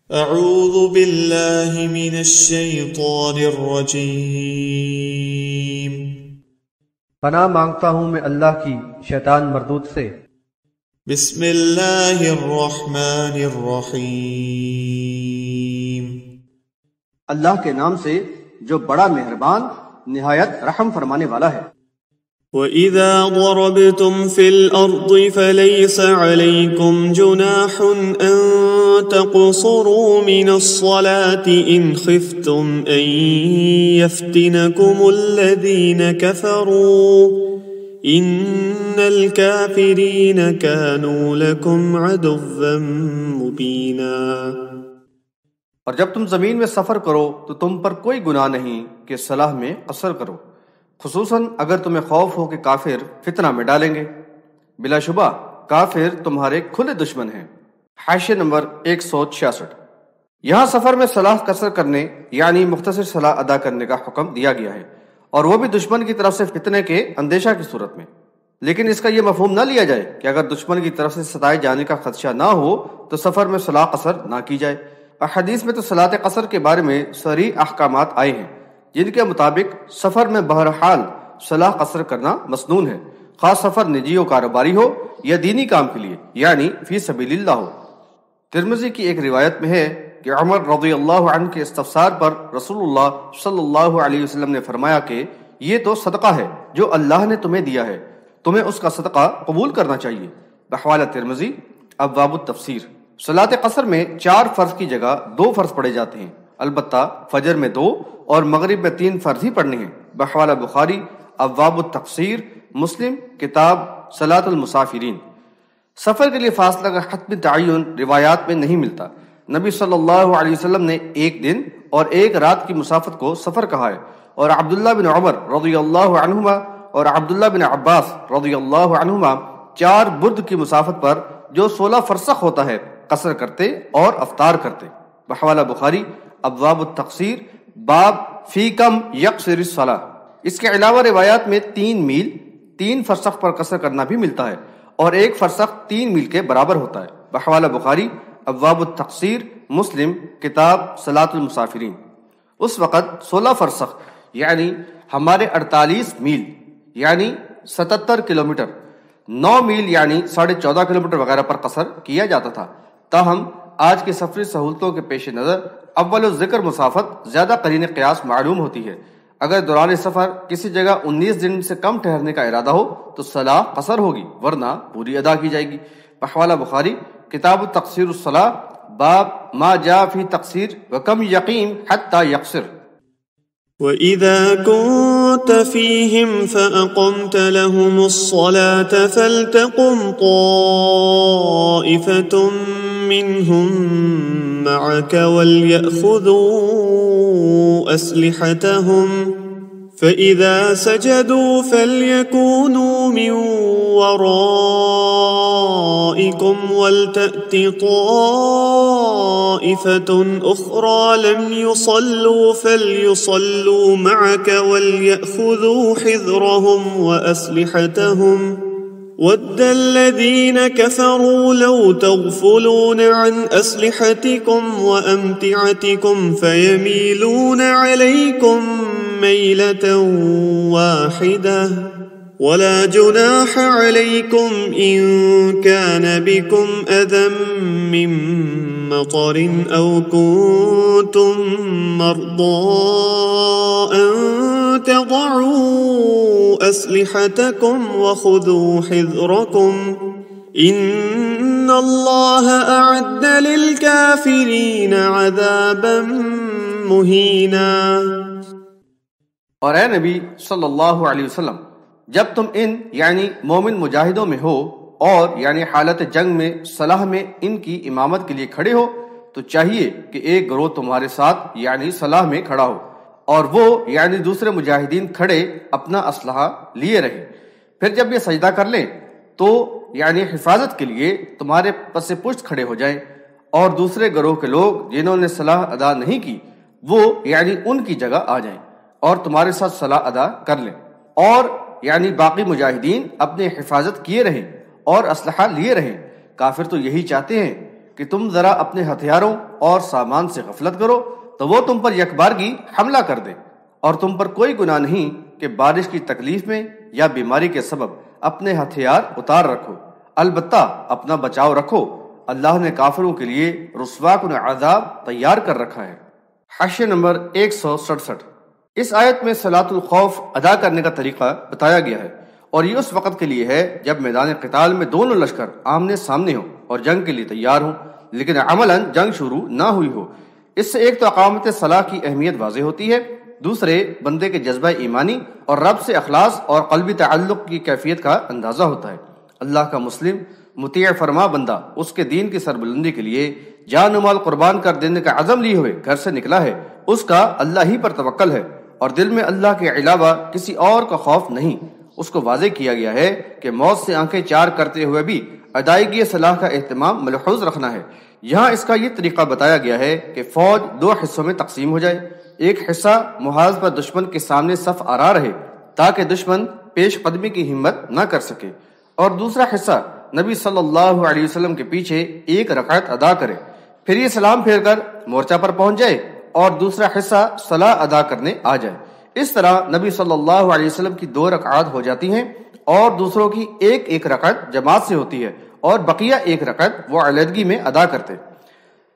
اعوذ باللہ من الشیطان الرجیم۔ پناہ مانگتا ہوں میں اللہ کی شیطان مردود سے۔ بسم اللہ الرحمن الرحیم۔ اللہ کے نام سے جو بڑا مہربان نہایت رحم فرمانے والا ہے۔ وَإِذَا ضَرَبْتُمْ فِي الْأَرْضِ فَلَيْسَ عَلَيْكُمْ جُنَاحٌ أَن تَقْصُرُوا مِنَ الصَّلَاةِ إِنْ خِفْتُمْ أَن يَفْتِنَكُمُ الَّذِينَ كَفَرُوا إِنَّ الْكَافِرِينَ كَانُوا لَكُمْ عَدُوًّا مُبِينًا۔ اور جب تم زمین میں سفر کرو تو تم پر کوئی گناہ نہیں کہ صلاح میں قصر کرو، خصوصاً اگر تمہیں خوف ہو کہ کافر فتنہ میں ڈالیں گے۔ بلا شبہ کافر تمہارے کھلے دشمن ہیں۔ حاشیہ نمبر 166۔ یہاں سفر میں صلاح قصر کرنے یعنی مختصر صلاح ادا کرنے کا حکم دیا گیا ہے، اور وہ بھی دشمن کی طرف سے فتنے کے اندیشہ کی صورت میں۔ لیکن اس کا یہ مفہوم نہ لیا جائے کہ اگر دشمن کی طرف سے ستائے جانے کا خدشہ نہ ہو تو سفر میں صلاح قصر نہ کی جائے۔ احادیث میں تو صلاۃ قصر کے بارے میں صریح احکامات آئے ہیں جن کے مطابق سفر میں بہرحال صلاح قصر کرنا مسنون ہے، خاص سفر نجی و کاروباری ہو یا دینی کام کے لیے یعنی فی سبیل اللہ ہو۔ ترمذی کی ایک روایت میں ہے کہ عمر رضی اللہ عنہ کے استفسار پر رسول اللہ صلی اللہ علیہ وسلم نے فرمایا کہ یہ تو صدقہ ہے جو اللہ نے تمہیں دیا ہے، تمہیں اس کا صدقہ قبول کرنا چاہیے۔ بحوالہ ترمذی ابواب التفسیر۔ صلاۃ قصر میں 4 فرض کی جگہ 2 فرض پڑھے جاتے ہیں، البتہ فجر میں 2 اور مغرب میں 3 فرض ہی پڑھنے ہیں۔ بحوالہ بخاری ابواب التقصیر، مسلم کتاب صلاۃ المسافرین۔ سفر کے لیے فاصلہ کا حتمی تعین روایات میں نہیں ملتا۔ نبی صلی اللہ علیہ وسلم نے 1 دن اور 1 رات کی مسافت کو سفر کہا ہے، اور عبداللہ بن عمر رضی اللہ عنہما اور عبداللہ بن عباس رضی اللہ عنہما 4 برد کی مسافت پر جو 16 فرسخ ہوتا ہے قصر کرتے اور افطار کرتے۔ بحوالہ بخاری ابواب التقصیر باب فی کم یقصر الصلاۃ۔ اس کے علاوہ روایات میں 3 میل 3 فرسخ پر قصر کرنا بھی ملتا ہے، اور 1 فرسخ 3 میل کے برابر ہوتا ہے۔ بحوالہ بخاری ابواب التقصیر، مسلم کتاب صلاۃ المسافرین۔ اس وقت 16 فرسخ یعنی ہمارے 48 میل یعنی 77 کلومیٹر، 9 میل یعنی 14.5 کلومیٹر وغیرہ پر قصر کیا جاتا تھا۔ تاہم آج کی سفری سہولتوں کے پیش نظر اول ذکر مسافت زیادہ قرین قیاس معلوم ہوتی ہے۔ اگر دوران سفر کسی جگہ 19 دن سے کم ٹھہرنے کا ارادہ ہو تو صلاح قصر ہوگی، ورنہ پوری ادا کی جائے گی۔ بحوالہ بخاری کتاب تقصیر الصلاح باب ما جاء فی تقصیر وکم یقیم حتی یقصر۔ وَإِذَا كُنْتَ فِيهِمْ فَأَقَمْتَ لَهُمُ الصَّلَاةَ فَلْتَقُمْ طَائِفَةٌ مِّنْهُمْ مَعَكَ وَلْيَأْخُذُوا أَسْلِحَتَهُمْ فَإِذَا سَجَدُوا فَلْيَكُونُوا مِنْ وَرَائِكُمْ وَلْتَأْتِ طَائِفَةٌ أُخْرَى لَمْ يُصَلُّوا فَلْيُصَلُّوا مَعَكَ وَلْيَأْخُذُوا حِذْرَهُمْ وَأَسْلِحَتَهُمْ وَدَّ الَّذِينَ كَفَرُوا لَوْ تَغْفُلُونَ عَنْ أَسْلِحَتِكُمْ وَأَمْتِعَتِكُمْ فَيَمِيلُونَ عَلَيْكُمْ مَيْلَةً وَاحِدَةً وَلَا جُنَاحَ عَلَيْكُمْ إِن كَانَ بِكُمْ أَذًى مِّن مَّطَرٍ أَوْ كُنتُم مَّرْضَىٰ أَن تَضَعُوا أَسْلِحَتَكُمْ وَخُذُوا حِذْرَكُمْ إِنَّ اللَّهَ أَعَدَّ لِلْكَافِرِينَ عَذَابًا مُّهِينًا۔ اور اے نبی صلی اللہ علیہ وسلم، جب تم ان یعنی مومن مجاہدوں میں ہو اور یعنی حالت جنگ میں صلاح میں ان کی امامت کے لیے کھڑے ہو تو چاہیے کہ ایک گروہ تمہارے ساتھ یعنی صلاح میں کھڑا ہو، اور وہ یعنی دوسرے مجاہدین کھڑے اپنا اسلحہ لیے رہے۔ پھر جب یہ سجدہ کر لیں تو یعنی حفاظت کے لیے تمہارے پس پشت کھڑے ہو جائیں، اور دوسرے گروہ کے لوگ جنہوں نے صلاح ادا نہیں کی وہ یعنی ان کی جگہ آ جائیں اور تمہارے ساتھ صلاح ادا کر لیں، اور یعنی باقی مجاہدین اپنے حفاظت کیے رہیں اور اسلحہ لیے رہیں۔ کافر تو یہی چاہتے ہیں کہ تم ذرا اپنے ہتھیاروں اور سامان سے غفلت کرو تو وہ تم پر یکبارگی حملہ کر دے، اور تم پر کوئی گناہ نہیں کہ بارش کی تکلیف میں یا بیماری کے سبب اپنے ہتھیار اتار رکھو، البتہ اپنا بچاؤ رکھو، اللہ نے کافروں کے لیے رسوا کن عذاب تیار کر رکھا ہے۔ حاشیہ نمبر 167۔ اس آیت میں صلاۃ الخوف ادا کرنے کا طریقہ بتایا گیا ہے، اور یہ اس وقت کے لیے ہے جب میدان قتال میں دونوں لشکر آمنے سامنے ہوں اور جنگ کے لیے تیار ہوں، لیکن عملاً جنگ شروع نہ ہوئی ہو۔ اس سے ایک تو اقامت صلاح کی اہمیت واضح ہوتی ہے، دوسرے بندے کے جذبہ ایمانی اور رب سے اخلاص اور قلبی تعلق کی کیفیت کا اندازہ ہوتا ہے۔ اللہ کا مسلم مطیع فرما بندہ اس کے دین کی سربلندی کے لیے جان و مال قربان کر دینے کا عزم لیے ہوئے گھر سے نکلا ہے، اس کا اللہ ہی پر توکل ہے، اور دل میں اللہ کے علاوہ کسی اور کا خوف نہیں۔ اس کو واضح کیا گیا ہے کہ موت سے آنکھیں چار کرتے ہوئے بھی ادائیگی صلاح کا اہتمام ملحوظ رکھنا ہے۔ یہاں اس کا یہ طریقہ بتایا گیا ہے کہ فوج دو حصوں میں تقسیم ہو جائے، ایک حصہ محاذ پر دشمن کے سامنے صف آرا رہے تاکہ دشمن پیش قدمی کی ہمت نہ کر سکے، اور دوسرا حصہ نبی صلی اللہ علیہ وسلم کے پیچھے ایک رکعت ادا کرے، پھر یہ سلام پھیر کر مورچہ پر پہنچ جائے اور دوسرا حصہ صلاح ادا کرنے آ جائے۔ اس طرح نبی صلی اللہ علیہ وسلم کی 2 رکعات ہو جاتی ہیں اور دوسروں کی ایک رکعت جماعت سے ہوتی ہے، اور بقیہ 1 رکعت وہ علیحدگی میں ادا کرتے۔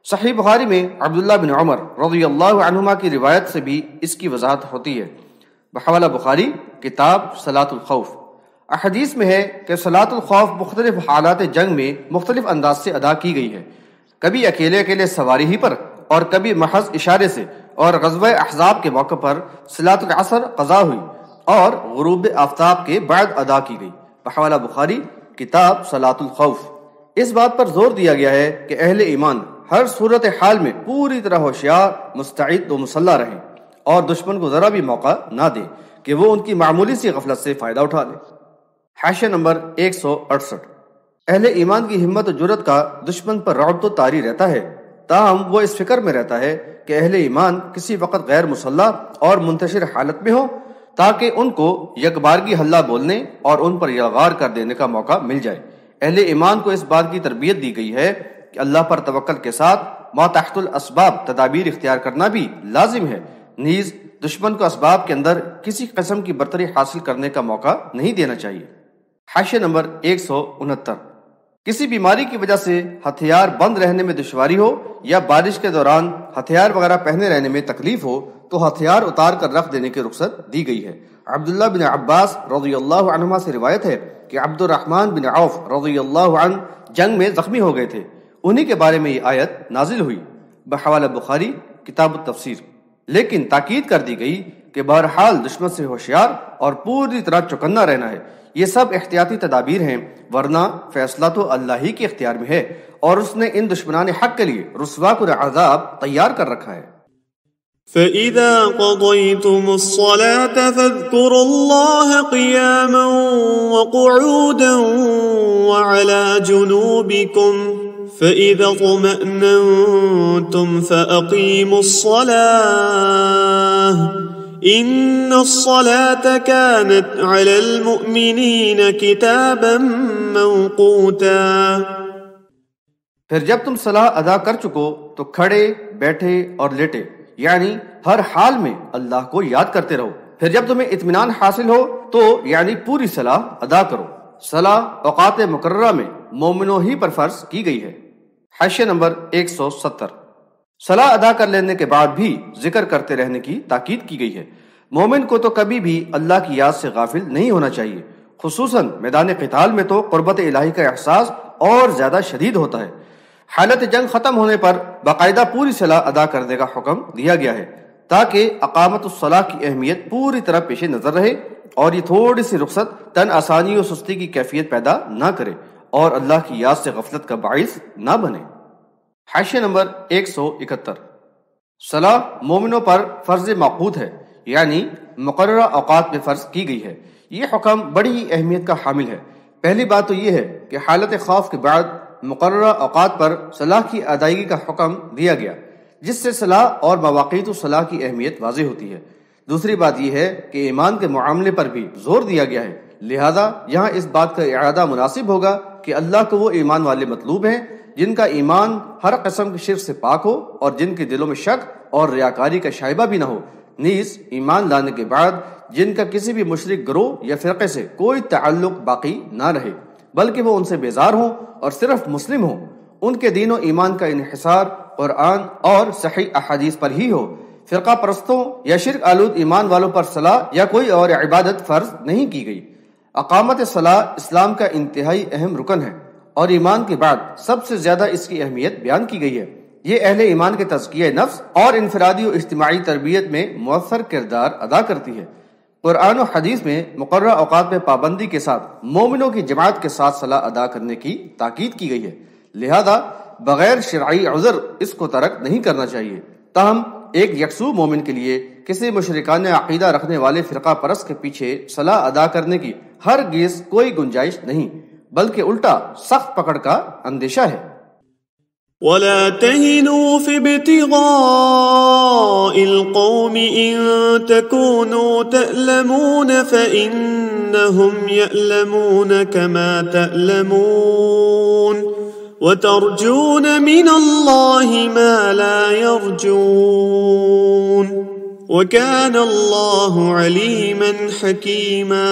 صحیح بخاری میں عبداللہ بن عمر رضی اللہ عنہما کی روایت سے بھی اس کی وضاحت ہوتی ہے۔ بحوالہ بخاری کتاب صلاۃ الخوف۔ احادیث میں ہے کہ صلاۃ الخوف مختلف حالات جنگ میں مختلف انداز سے ادا کی گئی ہے، کبھی اکیلے سواری ہی پر، اور کبھی محض اشارے سے، اور غزوہ احزاب کے موقع پر صلاۃ العصر قضا ہوئی اور غروب آفتاب کے بعد ادا کی گئی۔ بحوالہ بخاری کتاب صلاۃ الخوف۔ اس بات پر زور دیا گیا ہے کہ اہل ایمان ہر صورت حال میں پوری طرح ہوشیار، مستعد و مسلح رہیں، اور دشمن کو ذرا بھی موقع نہ دیں کہ وہ ان کی معمولی سی غفلت سے فائدہ اٹھا لے۔ حاشیہ نمبر 168۔ اہل ایمان کی ہمت و جرأت کا دشمن پر رعب تو طاری رہتا ہے، تاہم وہ اس فکر میں رہتا ہے کہ اہل ایمان کسی وقت غیر مسلح اور منتشر حالت میں ہو تاکہ ان کو یکبارگی حلہ بولنے اور ان پر یلغار کر دینے کا موقع مل جائے۔ اہل ایمان کو اس بات کی تربیت دی گئی ہے کہ اللہ پر توکل کے ساتھ ما تحت الاسباب تدابیر اختیار کرنا بھی لازم ہے، نیز دشمن کو اسباب کے اندر کسی قسم کی برتری حاصل کرنے کا موقع نہیں دینا چاہیے۔ حاشیہ نمبر 169۔ کسی بیماری کی وجہ سے ہتھیار بند رہنے میں دشواری ہو یا بارش کے دوران ہتھیار وغیرہ پہنے رہنے میں تکلیف ہو تو ہتھیار اتار کر رکھ دینے کی رخصت دی گئی ہے۔ عبداللہ بن عباس رضی اللہ عنہما سے روایت ہے کہ عبد الرحمن بن عوف رضی اللہ عنہ جنگ میں زخمی ہو گئے تھے، انہی کے بارے میں یہ آیت نازل ہوئی۔ بحوالہ بخاری کتاب التفسیر۔ لیکن تاکید کر دی گئی کہ بہرحال دشمن سے ہوشیار اور پوری طرح چوکنا رہنا ہے، یہ سب احتیاطی تدابیر ہیں، ورنہ فیصلہ تو اللہ ہی کے اختیار میں ہے، اور اس نے ان دشمنان حق کے لیے رسوا کن عذاب تیار کر رکھا ہے۔ فَإِذَا قَضَيْتُمُ الصَّلَاةَ فَاذْكُرُوا اللَّهَ قِيَامًا وَقُعُودًا وَعَلَى جُنُوبِكُمْ فَإِذَا اطْمَأْنَنْتُمْ فَأَقِيمُوا الصَّلَاةَ إِنَّ الصَّلَاةَ كَانَتْ عَلَى الْمُؤْمِنِينَ كِتَابًا مَوْقُوتًا۔ پھر جب تم صلاح ادا کر چکو تو کھڑے، بیٹھے اور لیٹے، یعنی ہر حال میں اللہ کو یاد کرتے رہو۔ پھر جب تمہیں اطمینان حاصل ہو تو یعنی پوری صلاح ادا کرو۔ صلاح اوقات مقررہ میں مومنوں ہی پر فرض کی گئی ہے۔ حاشیہ نمبر 170۔ صلاح ادا کر لینے کے بعد بھی ذکر کرتے رہنے کی تاکید کی گئی ہے۔ مومن کو تو کبھی بھی اللہ کی یاد سے غافل نہیں ہونا چاہیے، خصوصاً میدان قتال میں تو قربت الہی کا احساس اور زیادہ شدید ہوتا ہے۔ حالت جنگ ختم ہونے پر باقاعدہ پوری صلاح ادا کرنے کا حکم دیا گیا ہے تاکہ اقامت الصلاح کی اہمیت پوری طرح پیش نظر رہے اور یہ تھوڑی سی رخصت تن آسانی و سستی کی کیفیت پیدا نہ کرے اور اللہ کی یاد سے غفلت کا باعث نہ بنے۔ حاشیہ نمبر 171۔ صلاح مومنوں پر فرض موقوت ہے، یعنی مقررہ اوقات میں فرض کی گئی ہے۔ یہ حکم بڑی ہی اہمیت کا حامل ہے۔ پہلی بات تو یہ ہے کہ حالت خوف کے بعد مقررہ اوقات پر صلاح کی ادائیگی کا حکم دیا گیا، جس سے صلاح اور مواقیت الصلاح کی اہمیت واضح ہوتی ہے۔ دوسری بات یہ ہے کہ ایمان کے معاملے پر بھی زور دیا گیا ہے، لہذا یہاں اس بات کا اعادہ مناسب ہوگا کہ اللہ کو وہ ایمان والے مطلوب ہیں جن کا ایمان ہر قسم کی شرک سے پاک ہو اور جن کے دلوں میں شک اور ریاکاری کا شائبہ بھی نہ ہو، نیز ایمان لانے کے بعد جن کا کسی بھی مشرک گروہ یا فرقے سے کوئی تعلق باقی نہ رہے، بلکہ وہ ان سے بیزار ہوں اور صرف مسلم ہوں، ان کے دین و ایمان کا انحصار قرآن اور صحیح احادیث پر ہی ہو، فرقہ پرستوں یا شرک آلود ایمان والوں پر صلاح یا کوئی اور عبادت فرض نہیں کی گئی۔ اقامت صلاح اسلام کا انتہائی اہم رکن ہے اور ایمان کے بعد سب سے زیادہ اس کی اہمیت بیان کی گئی ہے۔ یہ اہل ایمان کے تزکیہ نفس اور انفرادی و اجتماعی تربیت میں مؤثر کردار ادا کرتی ہے۔ قرآن و حدیث میں مقررہ اوقات میں پابندی کے ساتھ مومنوں کی جماعت کے ساتھ صلاح ادا کرنے کی تاکید کی گئی ہے، لہذا بغیر شرعی عذر اس کو ترک نہیں کرنا چاہیے۔ تاہم ایک یکسو مومن کے لیے کسی مشرکانہ عقیدہ رکھنے والے فرقہ پرست کے پیچھے صلاح ادا کرنے کی ہرگز کوئی گنجائش نہیں، بلکہ الٹا سخت پکڑ کا اندیشہ ہے۔ ولا تهنوا في ابتغاء القوم إن تكونوا تألمون فإنهم يألمون كما تألمون وترجون من الله ما لا يرجون وكان الله عليما حكيما۔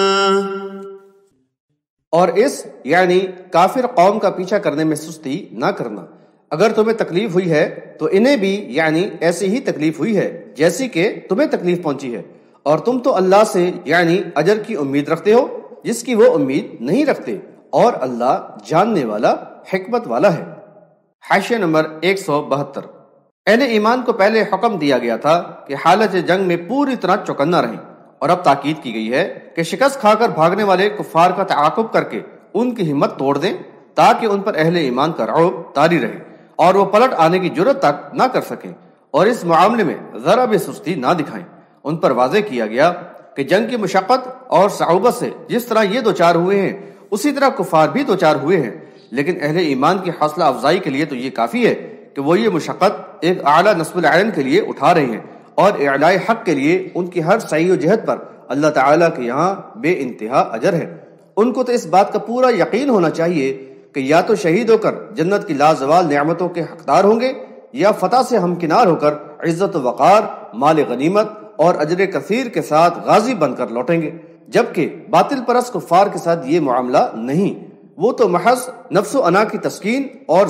اور اس یعنی کافر قوم کا پیچھا کرنے میں سستی نہ کرنا۔ اگر تمہیں تکلیف ہوئی ہے تو انہیں بھی یعنی ایسی ہی تکلیف ہوئی ہے جیسی کہ تمہیں تکلیف پہنچی ہے، اور تم تو اللہ سے یعنی اجر کی امید رکھتے ہو جس کی وہ امید نہیں رکھتے، اور اللہ جاننے والا حکمت والا ہے۔ حاشیہ نمبر 172۔ اہل ایمان کو پہلے حکم دیا گیا تھا کہ حالت جنگ میں پوری طرح چوکنا رہیں، اور اب تاکید کی گئی ہے کہ شکست کھا کر بھاگنے والے کفار کا تعاقب کر کے ان کی ہمت توڑ دیں تاکہ ان پر اہل ایمان کا رعب طاری رہے اور وہ پلٹ آنے کی جرت تک نہ کر سکیں، اور اس معاملے میں ذرا بھی سستی نہ دکھائیں۔ ان پر واضح کیا گیا کہ جنگ کی مشقت اور صعوبت سے جس طرح یہ دوچار ہوئے ہیں اسی طرح کفار بھی دوچار ہوئے ہیں، لیکن اہل ایمان کی حوصلہ افزائی کے لیے تو یہ کافی ہے کہ وہ یہ مشقت ایک اعلیٰ نصب العین کے لیے اٹھا رہے ہیں، اور اعلاء حق کے لیے ان کی ہر سعی و جہد پر اللہ تعالیٰ کے یہاں بے انتہا اجر ہے۔ ان کو تو اس بات کا پورا یقین ہونا چاہیے کہ یا تو شہید ہو کر جنت کی لازوال نعمتوں کے حقدار ہوں گے، یا فتح سے ہمکنار ہو کر عزت و وقار، مال غنیمت اور اجر کثیر کے ساتھ غازی بن کر لوٹیں گے، جبکہ باطل پرست کفار کے ساتھ یہ معاملہ نہیں، وہ تو محض نفس و انا کی تسکین اور